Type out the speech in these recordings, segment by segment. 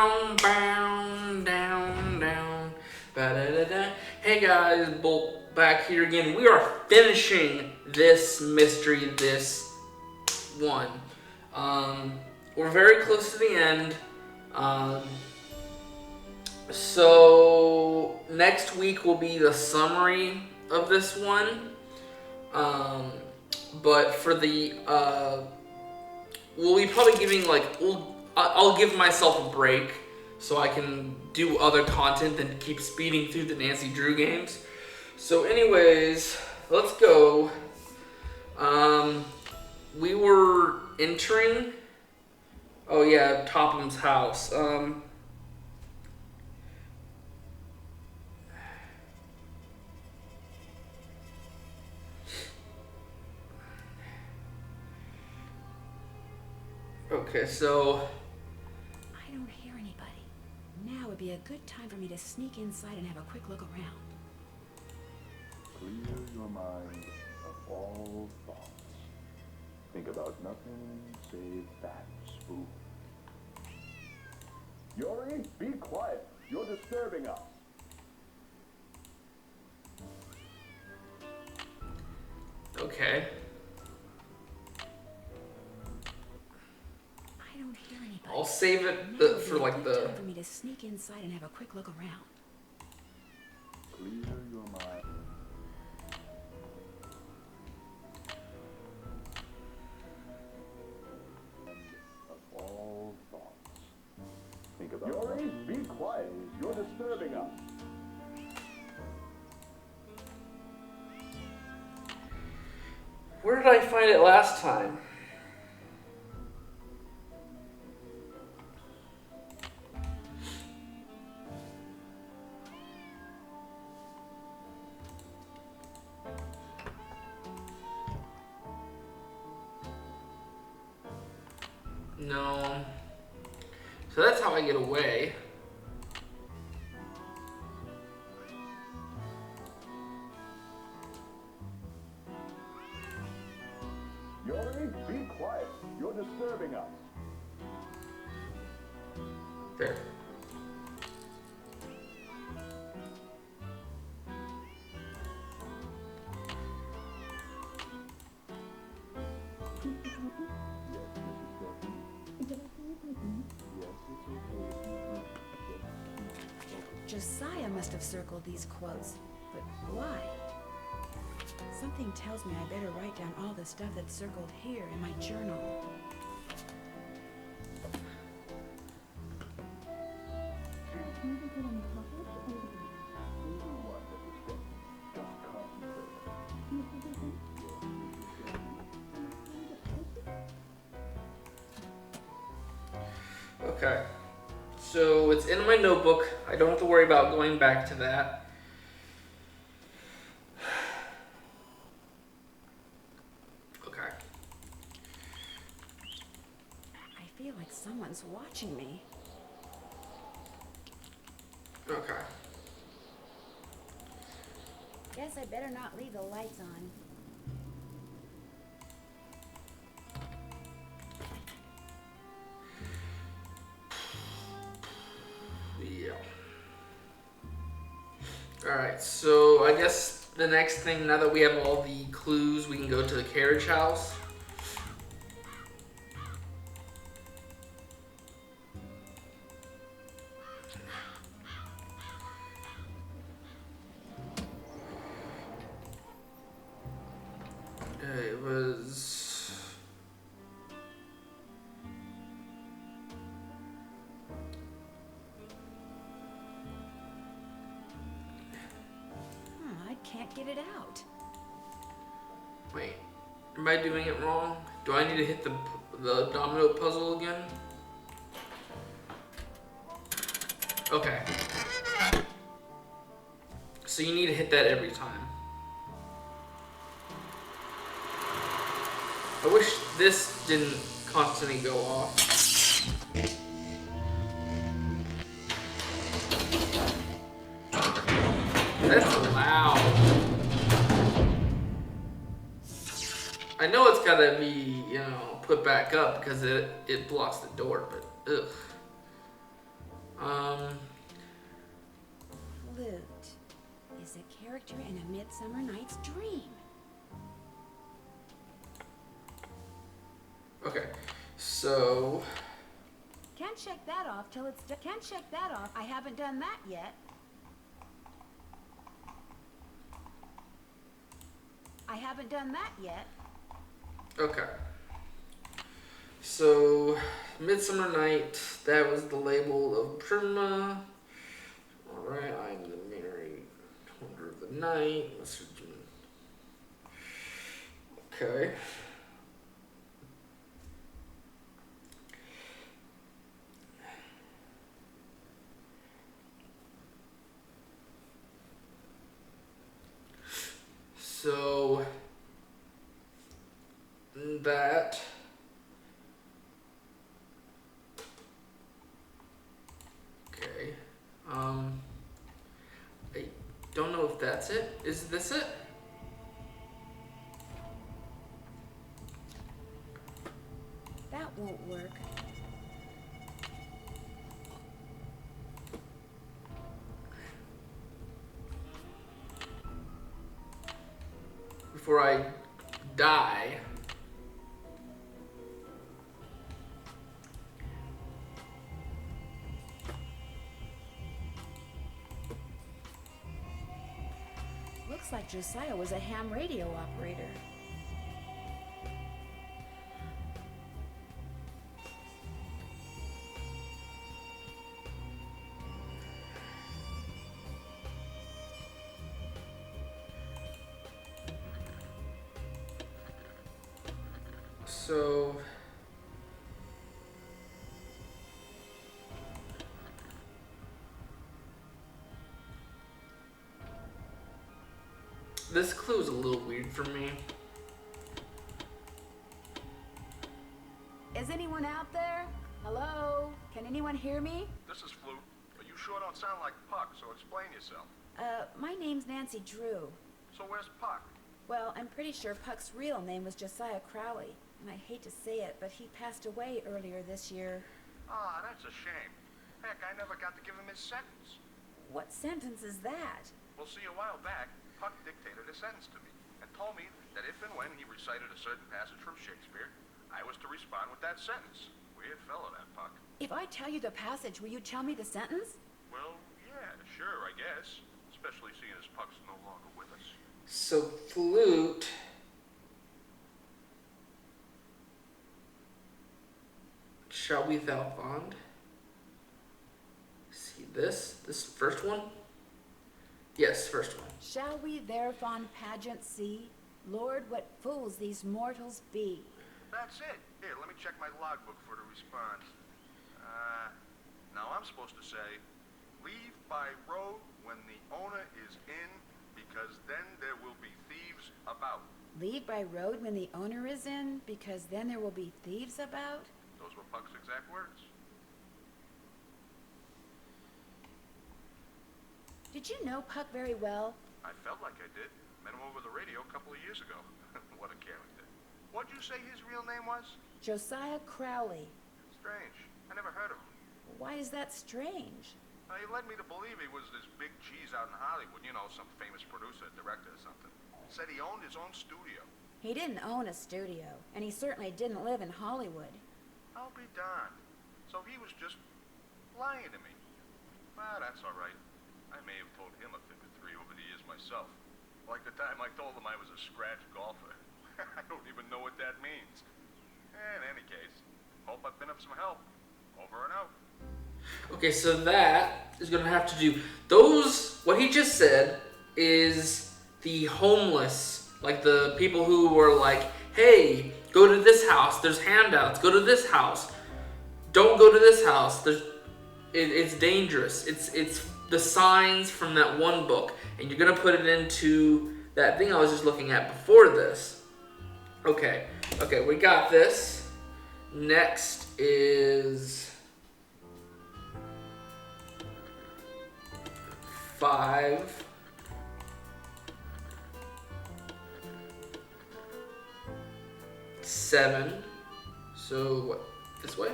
Bow, bow, down, down. Ba-da-da-da. Hey guys, Bolt back here again. We are finishing this mystery, this one. We're very close to the end. Um, so next week will be the summary of this one. But for the we'll be probably giving I'll give myself a break so I can do other content than keep speeding through the Nancy Drew games. So anyways, let's go. We were entering, oh yeah, Topham's house. Okay, so I don't hear anybody. Now would be a good time for me to sneak inside and have a quick look around. Clear your mind of all thoughts. Think about nothing save that spook. Yori, be quiet. You're disturbing us. okay. I don't hear anybody. I'll save it Now would for be a like good the time for me to sneak inside and have a quick look around. Clear your mind. Of all thoughts. Think about Yori, be quiet. You're disturbing us. Where did I find it last time? No. So that's how I get away. Yori, be quiet. You're disturbing us. There. Josiah must have circled these quotes, but why? Something tells me I better write down all the stuff that's circled here in my journal. Okay. So it's in my notebook. I don't have to worry about going back to that. Okay. I feel like someone's watching me. Okay. Guess I better not leave the lights on. Yeah. Alright, so I guess the next thing, now that we have all the clues, we can go to the carriage house. It was... I can't get it out. Wait, am I doing it wrong? Do I need to hit the domino puzzle again? Okay. So you need to hit that every time. I wish this didn't constantly go off. That's loud. I know it's gotta be, you know, put back up because it blocks the door, but ugh. Flute is a character in A Midsummer Night's Dream. Okay, so Can't check that off till it's done. Can't check that off. I haven't done that yet. I haven't done that yet. okay. So Midsummer Night, that was the label of Prima. Alright, I'm the married wonder of the night. Okay. So that okay. I don't know if that's it. Is this it? That won't work. Before I die. Looks like Josiah was a ham radio operator. So this clue is a little weird for me. Is anyone out there? Hello? Can anyone hear me? This is Flute, but you sure don't sound like Puck, so explain yourself. My name's Nancy Drew. So where's Puck? Well, I'm pretty sure Puck's real name was Josiah Crowley. And I hate to say it, but he passed away earlier this year. Ah, that's a shame. Heck, I never got to give him his sentence. What sentence is that? Well, see, a while back, Puck dictated a sentence to me and told me that if and when he recited a certain passage from Shakespeare, I was to respond with that sentence. Weird fellow, that Puck. If I tell you the passage, will you tell me the sentence? Well, yeah, sure, I guess. Especially seeing as Puck's no longer with us. So Flute shall we thou fond? See this first one? Yes, first one. Shall we their fond pageant see? Lord, what fools these mortals be. That's it. Here, let me check my logbook for the response. Now I'm supposed to say, leave by road when the owner is in, because then there will be thieves about. Leave by road when the owner is in, because then there will be thieves about? Those were Puck's exact words. Did you know Puck very well? I felt like I did. Met him over the radio a couple of years ago. What a character. What'd you say his real name was? Josiah Crowley. Strange. I never heard of him. Why is that strange? He led me to believe he was this big cheese out in Hollywood. You know, some famous producer, director or something. Said he owned his own studio. He didn't own a studio, and he certainly didn't live in Hollywood. I'll be darned. So he was just lying to me. Well, that's all right. I may have told him a fib or three over the years myself. Like the time I told him I was a scratch golfer. I don't even know what that means. In any case, hope I've been of some help. Over and out. Okay, so that is going to have to do those. What he just said is the homeless, like the people who were like, hey, go to this house, there's handouts, go to this house, don't go to this house, it's dangerous, it's the signs from that one book, and you're going to put it into that thing I was just looking at before this. Okay, we got this. Next is 5. Seven. So what? This way?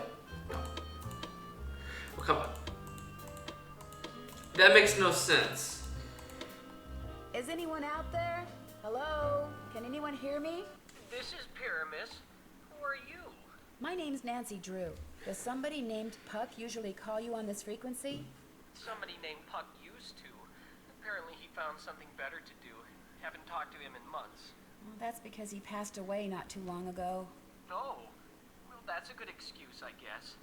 No. Oh, come on. That makes no sense. Is anyone out there? Hello? Can anyone hear me? This is Pyramus. Who are you? My name's Nancy Drew. Does somebody named Puck usually call you on this frequency? Somebody named Puck used to. Apparently he found something better to do. Haven't talked to him in months. Well, that's because he passed away not too long ago. Oh, well that's a good excuse, I guess.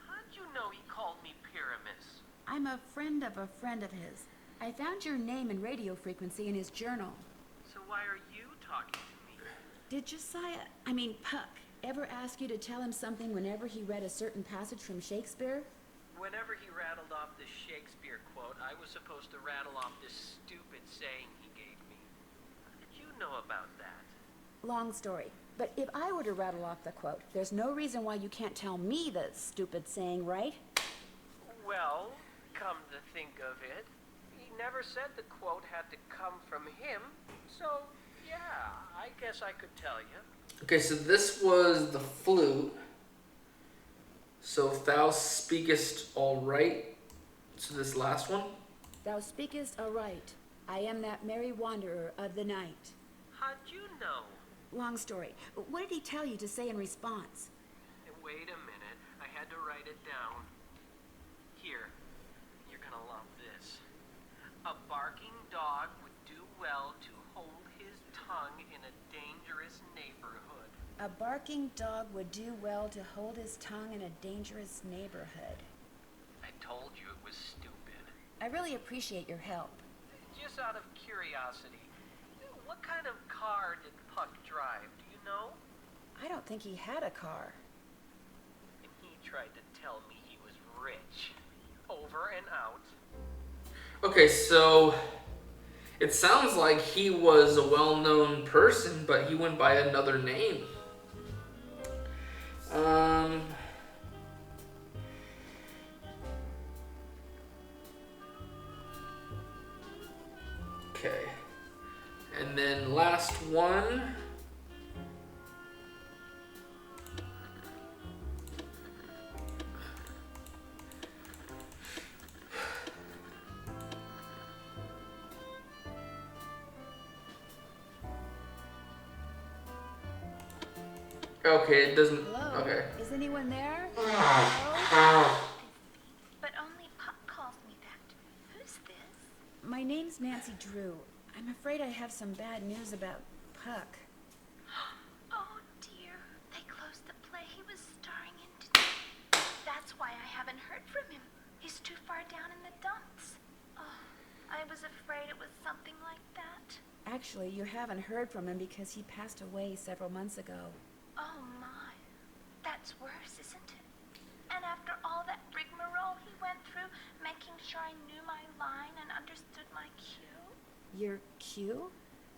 How'd you know he called me Pyramus? I'm a friend of his. I found your name and radio frequency in his journal. So why are you talking to me? Did Puck, ever ask you to tell him something whenever he read a certain passage from Shakespeare? Whenever he rattled off this Shakespeare quote, I was supposed to rattle off this stupid saying he gave me. How did you know about that? Long story. But if I were to rattle off the quote, there's no reason why you can't tell me the stupid saying, right? Well, come to think of it, he never said the quote had to come from him, so yeah, I guess I could tell you. Okay, so this was the flute. So thou speakest all right. So this last one. Thou speakest aright. I am that merry wanderer of the night. How'd you know? Long story. What did he tell you to say in response? Wait a minute, I had to write it down. Here, you're gonna love this. A barking dog would do well to hold his tongue in a dangerous neighborhood. A barking dog would do well to hold his tongue in a dangerous neighborhood. I told you it was stupid. I really appreciate your help. Just out of curiosity, what kind of car did Puck drive, do you know? I don't think he had a car. And he tried to tell me he was rich. Over and out. Okay, so it sounds like he was a well-known person, but he went by another name. Okay. And then last one. Okay, it doesn't. Hello? Okay. Is anyone there? Hello? But only Puck calls me that. Who's this? My name's Nancy Drew. I'm afraid I have some bad news about Puck. Oh dear, they closed the play he was starring in today. That's why I haven't heard from him. He's too far down in the dumps. Oh, I was afraid it was something like that. Actually, you haven't heard from him because he passed away several months ago. Oh my, that's worse, isn't it? And after all that rigmarole he went through, making sure I knew my line and understood my cue. Your cue?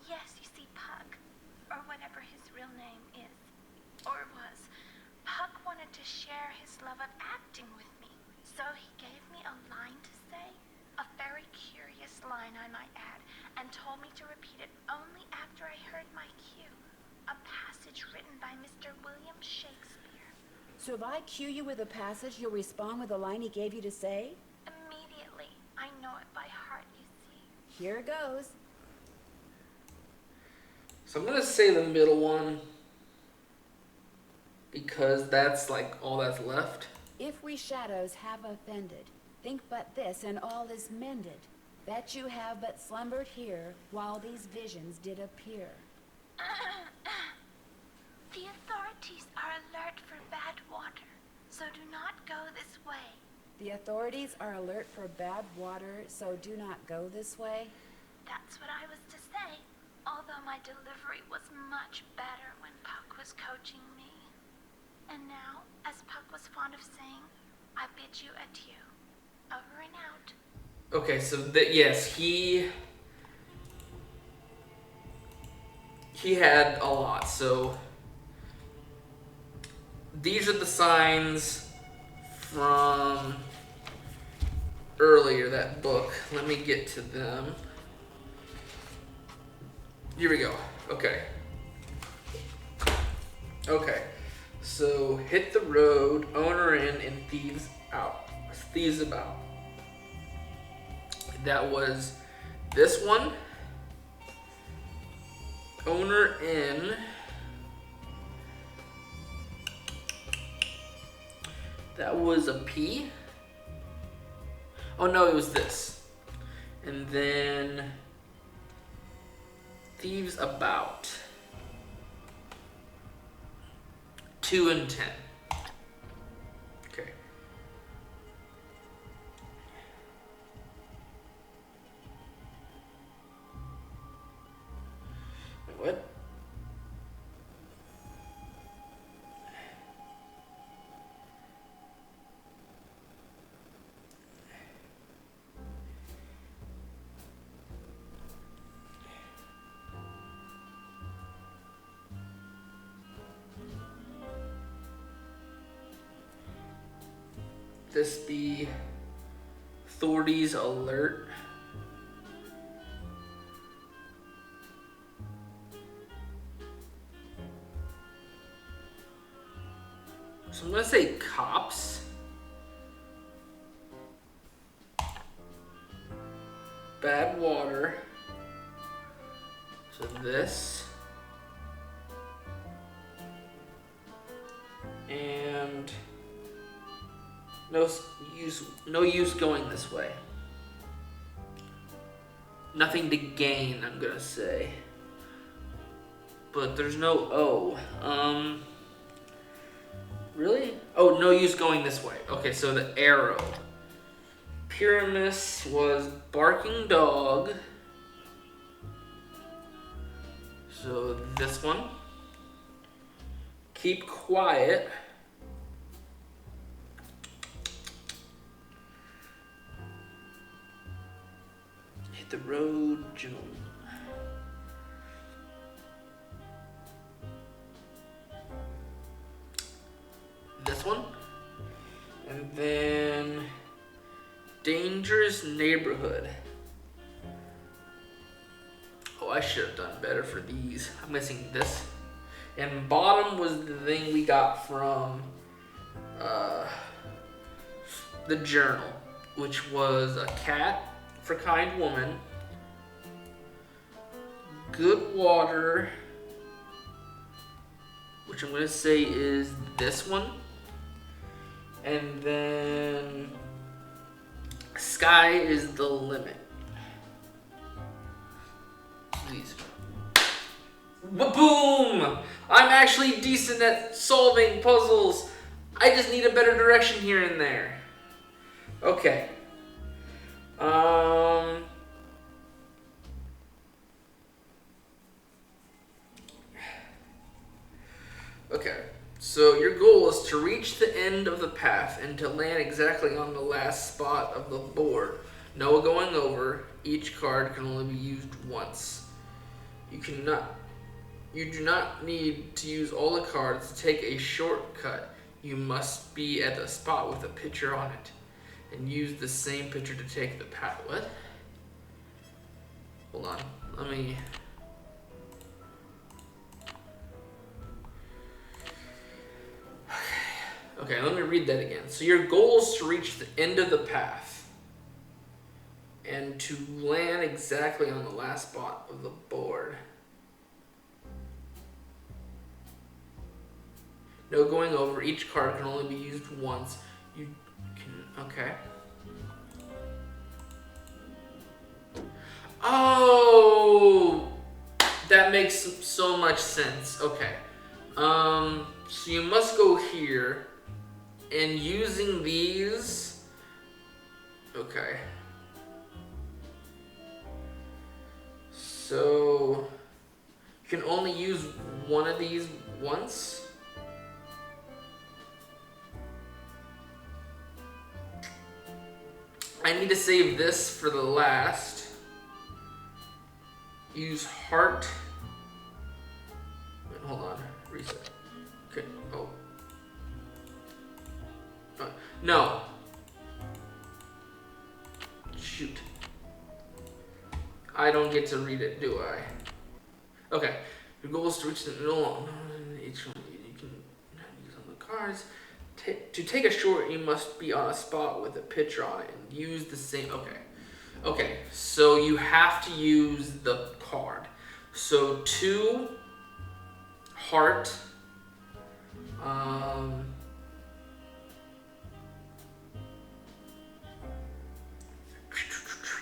Yes, you see, Puck, or whatever his real name is, or was, Puck wanted to share his love of acting with me, so he gave me a line to say, a very curious line I might add, and told me to repeat it only after I heard my cue, a passage written by Mr. William Shakespeare. So if I cue you with a passage, you'll respond with the line he gave you to say? Immediately, I know it by heart, you see. Here it goes. So I'm gonna say the middle one because that's like all that's left. If we shadows have offended, think but this, and all is mended, that you have but slumbered here while these visions did appear. The authorities are alert for bad water, so do not go this way. The authorities are alert for bad water, so do not go this way. That's what I was to say, although my delivery was much better when Puck was coaching me. And now, as Puck was fond of saying, I bid you adieu. Over and out. Okay, so yes, he had a lot. So these are the signs from earlier, that book. Let me get to them. Here we go. Okay. Okay. So hit the road, owner in, and thieves out. Thieves about. That was this one. Owner in. That was a P. Oh no, it was this. And then Thieves About. 2 and 10. Okay. What? This be authorities alert. So I'm gonna say cops. Bad water. So this. And no use going this way. Nothing to gain, I'm gonna say. But there's no O. Really? Oh, no use going this way. Okay, so the arrow. Pyramus was barking dog. So this one. Keep quiet. Hit the road, Joan. This one. And then dangerous neighborhood. Oh, I should have done better for these. I'm missing this. And bottom was the thing we got from the journal, which was a cat for kind woman, good water, which I'm gonna say is this one, and then sky is the limit. Please. Boom! I'm actually decent at solving puzzles. I just need a better direction here and there. Okay. Okay. So your goal is to reach the end of the path and to land exactly on the last spot of the board. No going over. Each card can only be used once. You do not need to use all the cards to take a shortcut. You must be at the spot with a picture on it and use the same picture to take the path. What? Hold on. Let me... Okay, let me read that again. So your goal is to reach the end of the path and to land exactly on the last spot of the board. No going over. Each card can only be used once. You can... Okay. Oh! That makes so much sense. Okay. So you must go here. And using these... Okay. So... You can only use one of these once. I need to save this for the last. Use heart. Wait, hold on. Reset. Okay. Oh. No. Shoot. I don't get to read it, do I? Okay. Your goal is to reach the middle. Each one you can use on the cards. To take a short, you must be on a spot with a picture on it and use the same. Okay. Okay, so you have to use the card. So 2 heart.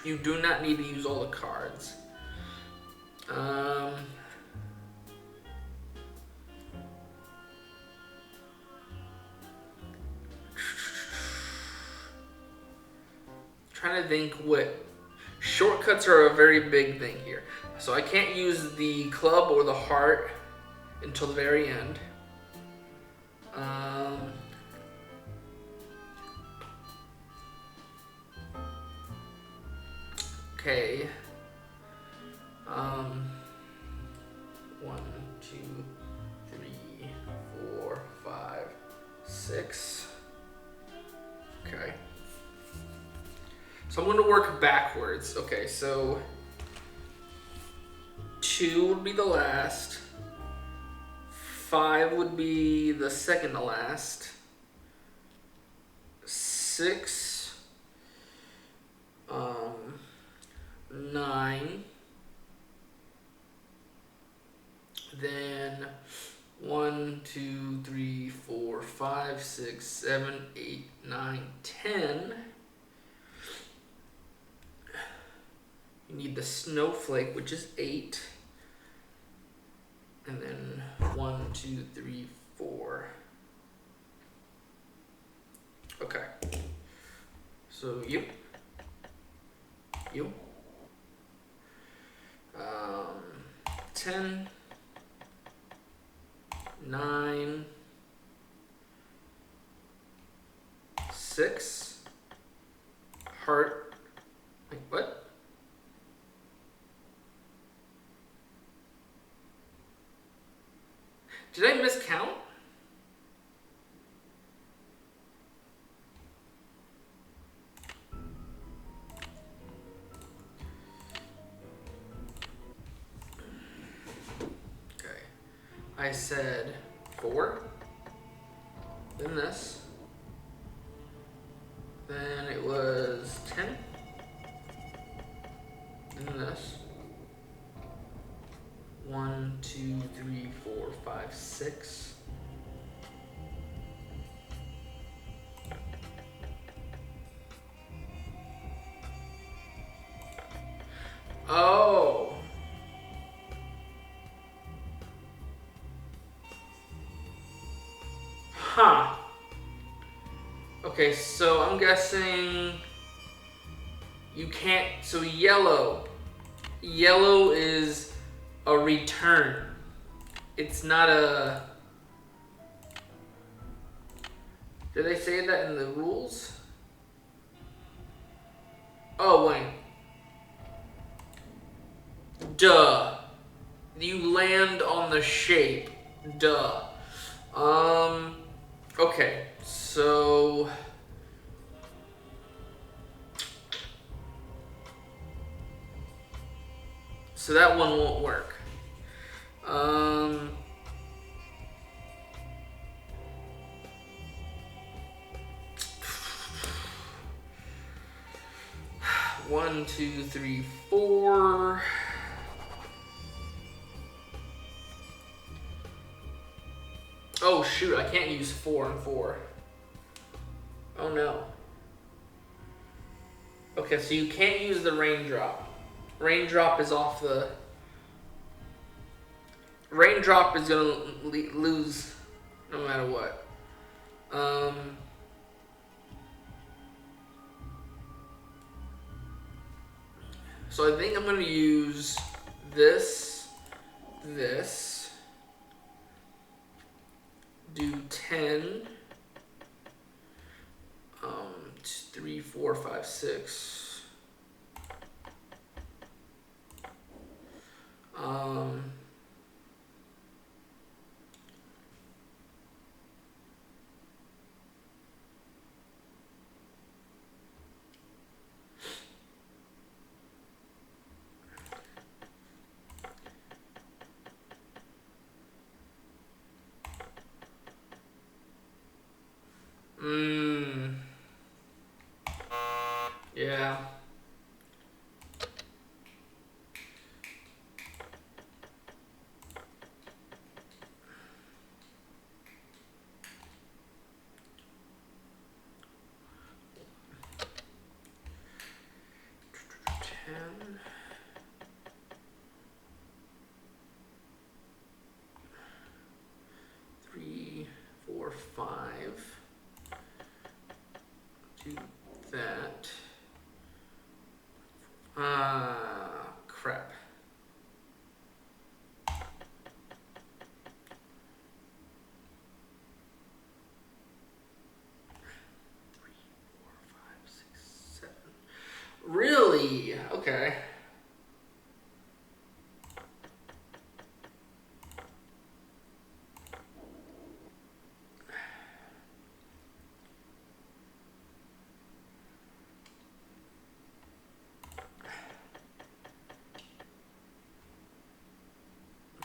You do not need to use all the cards. Trying to think what shortcuts are a very big thing here. So I can't use the club or the heart until the very end. Okay. 1, 2, 3, 4, 5, 6. Okay. So I'm going to work backwards. Okay, so 2 would be the last. 5 would be the second to last. 6, 9. Then 1, 2, 3, 4, 5, 6, 7, 8, 9, 10. You need the snowflake, which is 8. And then 1, 2, 3, 4. Okay. So you. 10, 9, 6, heart. Wait, what? Did I miscount? Okay. I said 4. Then this. Then it was 10. Then this. 1, 2, 3, 4, 5, 6. Oh. Huh. Okay, so I'm guessing you can't. So yellow. Yellow is a return. It's not a. Did they say that in the rules? Oh, wait. Duh. You land on the shape. Duh. Okay. So. So that one won't work. 1, 2, 3, 4. Oh shoot, I can't use 4 and 4. Oh no. Okay, so you can't use the raindrop. Raindrop is off the... Raindrop is gonna lose no matter what. So I think I'm gonna use this, do 10, 3, 4, 5, 6. Yeah. do that. Crap. Really? Okay.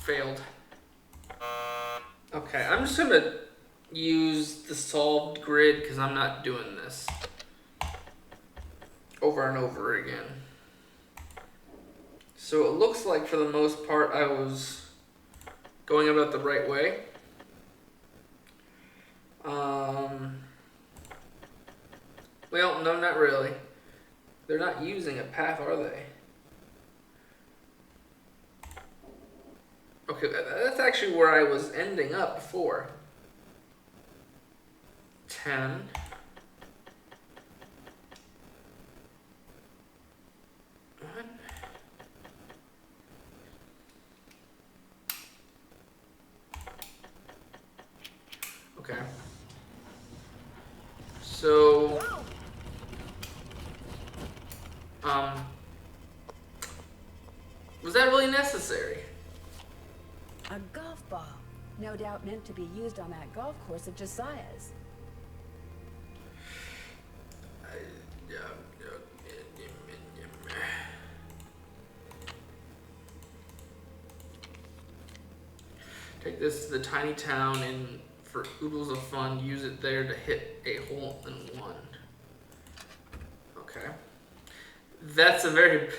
Failed. Okay, I'm just gonna use the solved grid because I'm not doing this over and over again. So it looks like for the most part I was going about the right way. Well, no, not really. They're not using a path, are they? Okay, that's actually where I was ending up before. 10. What? Okay. So, was that really necessary? A golf ball. No doubt meant to be used on that golf course of Josiah's. Take this to the tiny town and for oodles of fun, use it there to hit a hole in one. Okay. That's a very...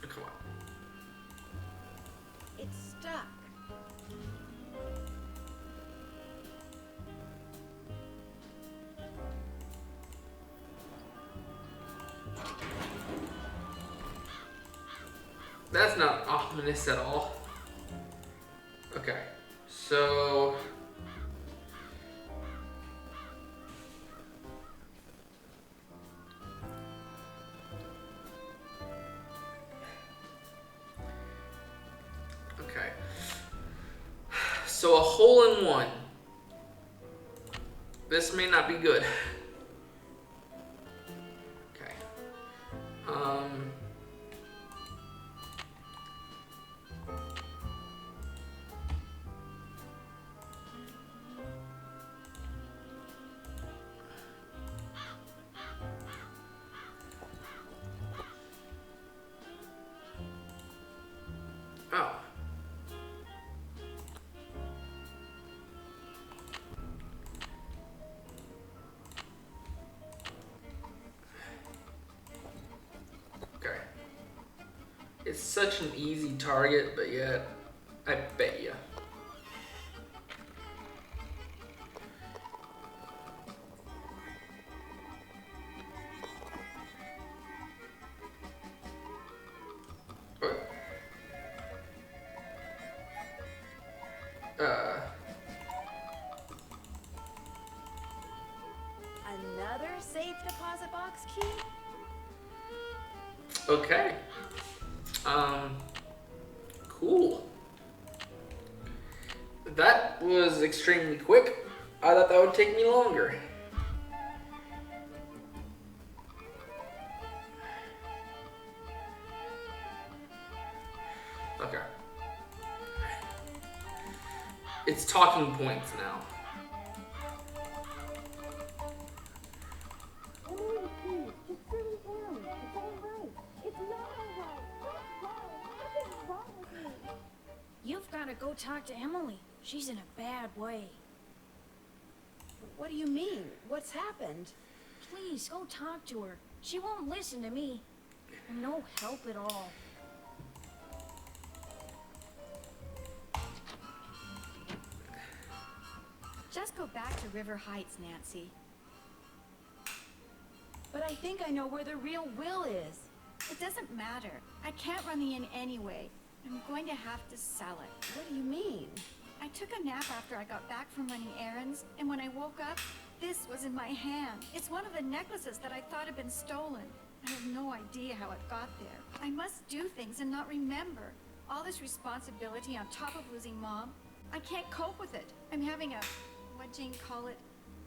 Come on. It's stuck. That's not ominous at all. Okay, so... Okay. So a hole in one. This may not be good. Okay. Oh. Okay. It's such an easy target, but yet, I bet you. Another safe deposit box key? Okay. Cool. That was extremely quick. I thought that would take me longer. Okay. It's talking points now. Emily, please, just turn it down. It's all right. It's not all right. What's wrong? Nothing's wrong with me. You've got to go talk to Emily. She's in a bad way. What do you mean? What's happened? Please, go talk to her. She won't listen to me. I'm no help at all. Just go back to River Heights, Nancy. But I think I know where the real Will is. It doesn't matter. I can't run the inn anyway. I'm going to have to sell it. What do you mean? I I took a nap after I got back from running errands, and when I woke up, this was in my hand. It's one of the necklaces that I thought had been stolen. I have no idea how it got there. I must do things and not remember. All this responsibility on top of losing Mom. I can't cope with it. I'm having what Jane call it,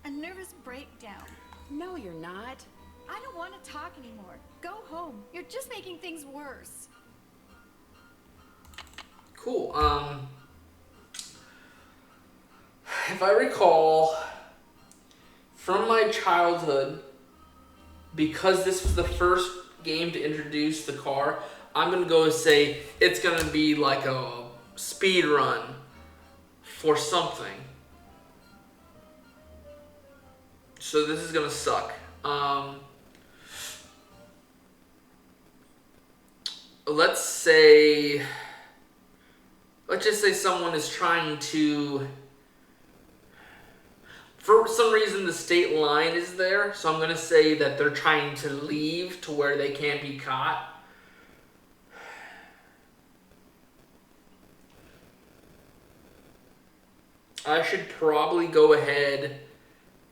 a nervous breakdown. No, you're not. I don't want to talk anymore. Go home. You're just making things worse. Cool. If I recall, from my childhood, because this was the first game to introduce the car, I'm gonna go and say it's gonna be like a speed run for something. So this is gonna suck. Let's just say someone is trying to, for some reason the state line is there, so I'm gonna say that they're trying to leave to where they can't be caught. I should probably go ahead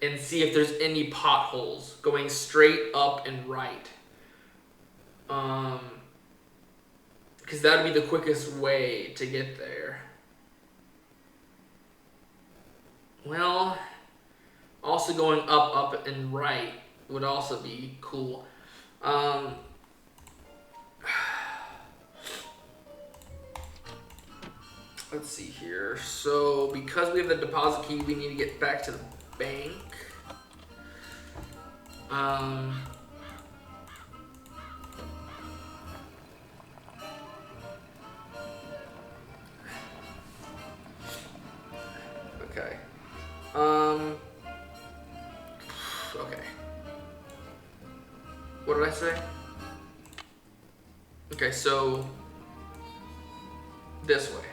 and see if there's any potholes going straight up and right. Because that would be the quickest way to get there. Well, also going up, and right would also be cool. Let's see here. So, because we have the deposit key, we need to get back to the bank. Okay. Okay. What did I say? Okay, so this way.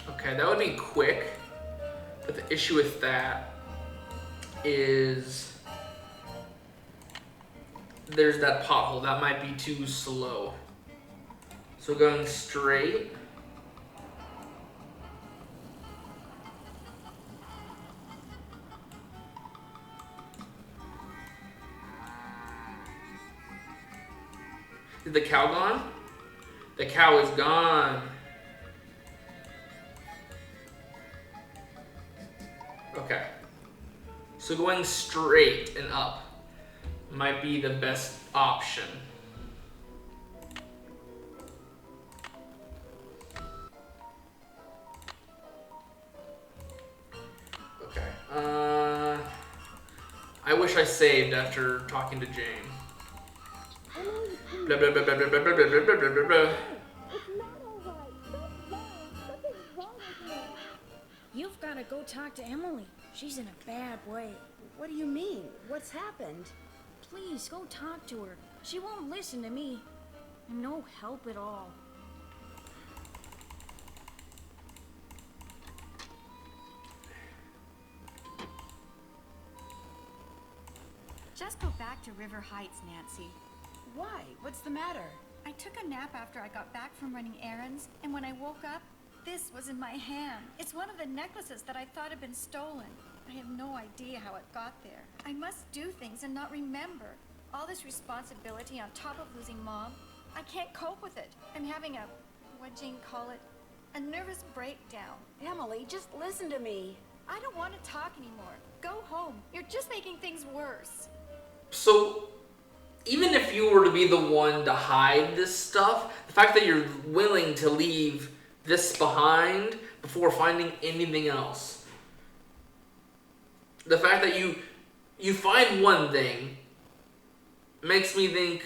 Okay, that would be quick, but the issue with that is there's that pothole. That might be too slow. So going straight. Is the cow gone? The cow is gone. Okay. So going straight and up might be the best option. Okay. I wish I saved after talking to Jane. Blah blah blah blah blah blah blah blah blah blah blah blah. You've got to go talk to Emily. She's in a bad way. What do you mean? What's happened? Please, go talk to her. She won't listen to me. I'm no help at all. Just go back to River Heights, Nancy. Why? What's the matter? I took a nap after I got back from running errands, and when I woke up, this was in my hand. It's one of the necklaces that I thought had been stolen. I have no idea how it got there. I must do things and not remember. All this responsibility on top of losing Mom. I can't cope with it. I'm having what Jane call it, a nervous breakdown. Emily, just listen to me. I don't want to talk anymore. Go home. You're just making things worse. So, even if you were to be the one to hide this stuff, the fact that you're willing to leave this behind before finding anything else, the fact that you find one thing makes me think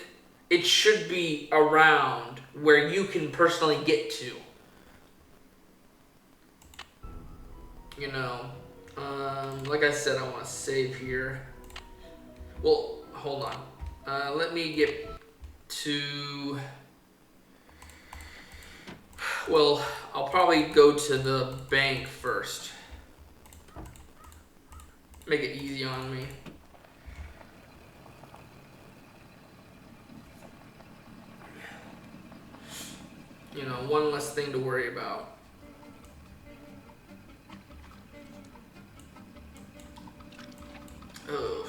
it should be around where you can personally get to. you know, like I said, I want to save here. Well, hold on. Let me get to... Well, I'll probably go to the bank first. Make it easy on me. You know, one less thing to worry about. Oh.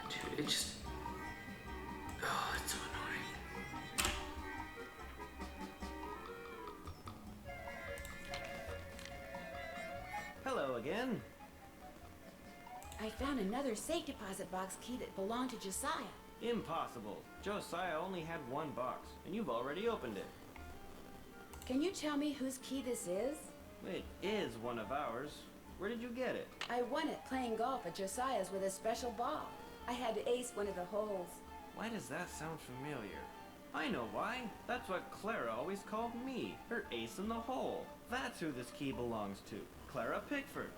Dude, it just... Oh, it's so annoying. Hello again. I found another safe deposit box key that belonged to Josiah. Impossible. Josiah only had one box, and you've already opened it. Can you tell me whose key this is? It is one of ours. Where did you get it? I won it playing golf at Josiah's with a special ball. I had to ace one of the holes. Why does that sound familiar? I know why. That's what Clara always called me, her ace in the hole. That's who this key belongs to. Clara Pickford.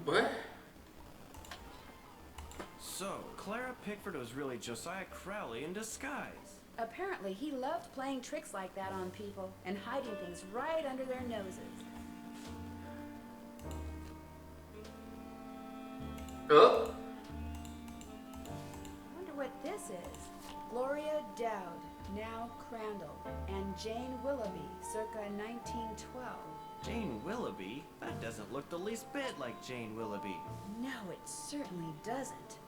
What? So, Clara Pickford was really Josiah Crowley in disguise. Apparently, he loved playing tricks like that on people and hiding things right under their noses. Oh? Wonder what this is. Gloria Dowd, now Crandall, and Jane Willoughby, circa 1912. Jane Willoughby? That doesn't look the least bit like Jane Willoughby. No, it certainly doesn't.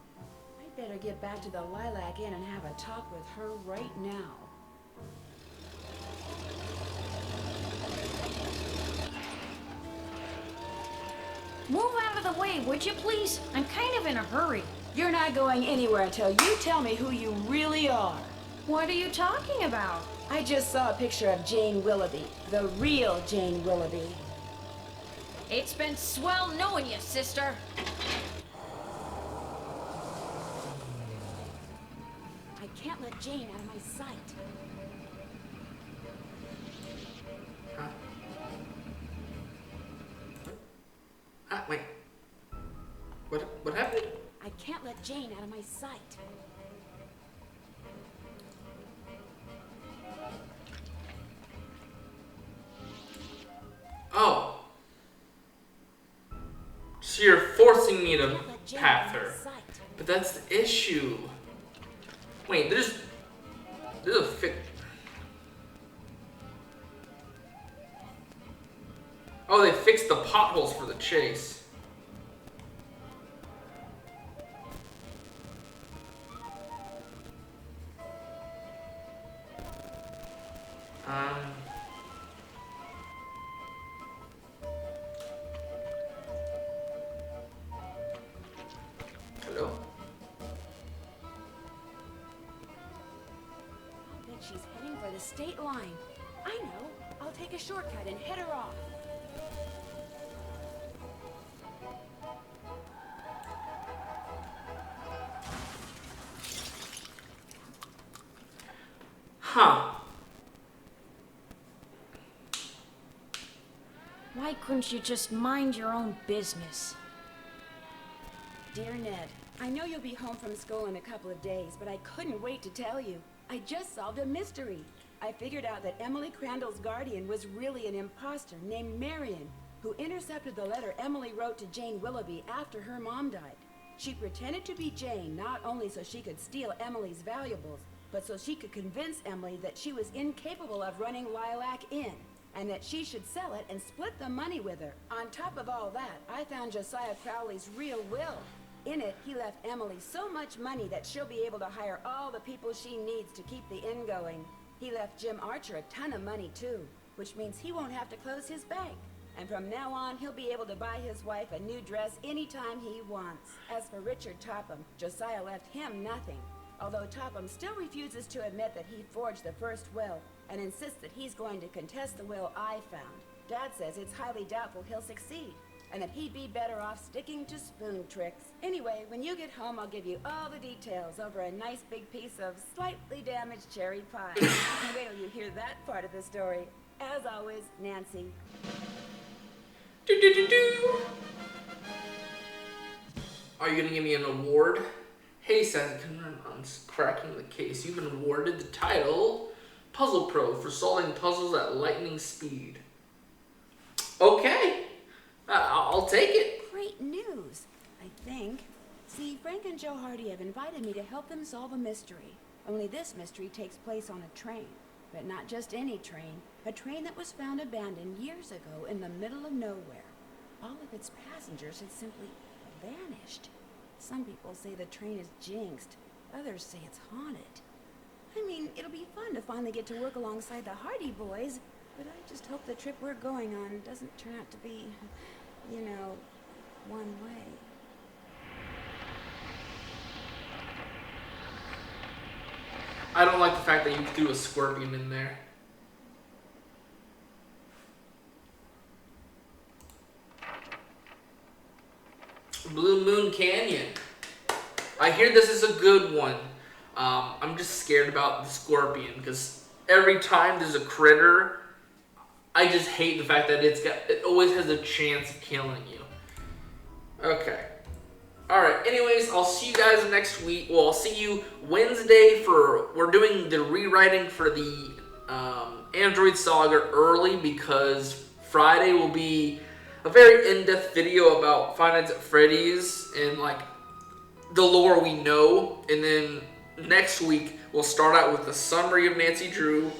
I'd better get back to the Lilac Inn and have a talk with her right now. Move out of the way, would you please? I'm kind of in a hurry. You're not going anywhere until you tell me who you really are. What are you talking about? I just saw a picture of Jane Willoughby, the real Jane Willoughby. It's been swell knowing you, sister. I can't let Jane out of my sight. Huh? Wait. What happened? I can't let Jane out of my sight. Oh. So you're forcing me to path her. But that's the issue. Wait, there's a fix. Oh, they fixed the potholes for the chase. Hello? I bet she's heading for the state line. I know. I'll take a shortcut and head her off. Huh. Why couldn't you just mind your own business? Dear Ned, I know you'll be home from school in a couple of days, but I couldn't wait to tell you. I just solved a mystery. I figured out that Emily Crandall's guardian was really an imposter named Marion, who intercepted the letter Emily wrote to Jane Willoughby after her mom died. She pretended to be Jane not only so she could steal Emily's valuables, but so she could convince Emily that she was incapable of running Lilac Inn, and that she should sell it and split the money with her. On top of all that, I found Josiah Crowley's real will. In it, he left Emily so much money that she'll be able to hire all the people she needs to keep the inn going. He left Jim Archer a ton of money too, which means he won't have to close his bank. And from now on, he'll be able to buy his wife a new dress anytime he wants. As for Richard Topham, Josiah left him nothing. Although Topham still refuses to admit that he forged the first will, and insists that he's going to contest the will I found. Dad says it's highly doubtful he'll succeed. and that he'd be better off sticking to spoon tricks. Anyway, when you get home, I'll give you all the details over a nice big piece of slightly damaged cherry pie. Wait till you hear that part of the story. As always, Nancy. Are you gonna give me an award? Hey, Sazakin, on cracking the case. You've been awarded the title Puzzle Pro for solving puzzles at lightning speed. Okay, I'll take it. Great news, I think. See, Frank and Joe Hardy have invited me to help them solve a mystery. Only this mystery takes place on a train. But not just any train. A train that was found abandoned years ago in the middle of nowhere. All of its passengers had simply vanished. Some people say the train is jinxed. Others say it's haunted. I mean, it'll be fun to finally get to work alongside the Hardy Boys, but I just hope the trip we're going on doesn't turn out to be, you know, one way. I don't like the fact that you threw a scorpion in there. Blue Moon Canyon. I hear this is a good one. I'm just scared about the scorpion because every time there's a critter, I just hate the fact that it always has a chance of killing you. Okay. Alright, anyways, I'll see you guys next week. Well, I'll see you Wednesday we're doing the rewriting for the Android Saga early because Friday will be a very in-depth video about Five Nights at Freddy's and like the lore we know. And then next week, we'll start out with the summary of Nancy Drew,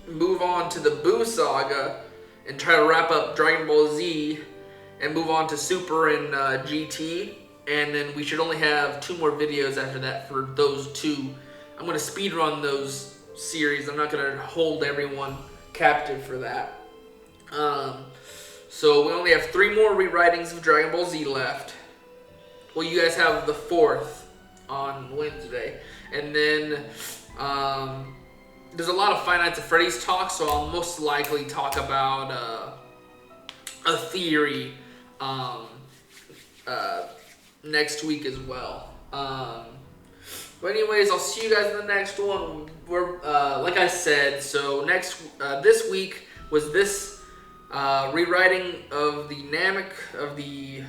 move on to the Boo Saga, and try to wrap up Dragon Ball Z, and move on to Super and GT, and then we should only have 2 more videos after that for those 2. I'm going to speedrun those series. I'm not going to hold everyone captive for that. So we only have 3 more rewritings of Dragon Ball Z left. Well, you guys have the 4th on Wednesday. And then there's a lot of Five Nights at Freddy's talk, so I'll most likely talk about a theory next week as well. But anyways, I'll see you guys in the next one. We're like I said, so this week was this rewriting of the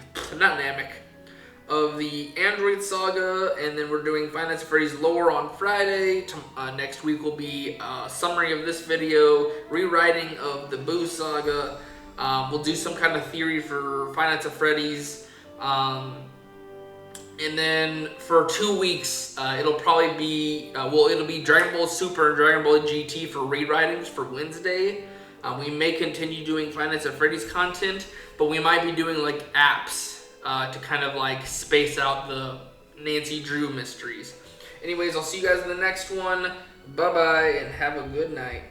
of the Android Saga, and then we're doing Five Nights at Freddy's lore on Friday. Next week will be a summary of this video, rewriting of the Boo Saga. We'll do some kind of theory for Five Nights at Freddy's. And then for 2 weeks, it'll probably be, it'll be Dragon Ball Super and Dragon Ball GT for rewritings for Wednesday. We may continue doing Five Nights at Freddy's content, but we might be doing like apps to kind of like space out the Nancy Drew mysteries. Anyways, I'll see you guys in the next one. Bye-bye, and have a good night.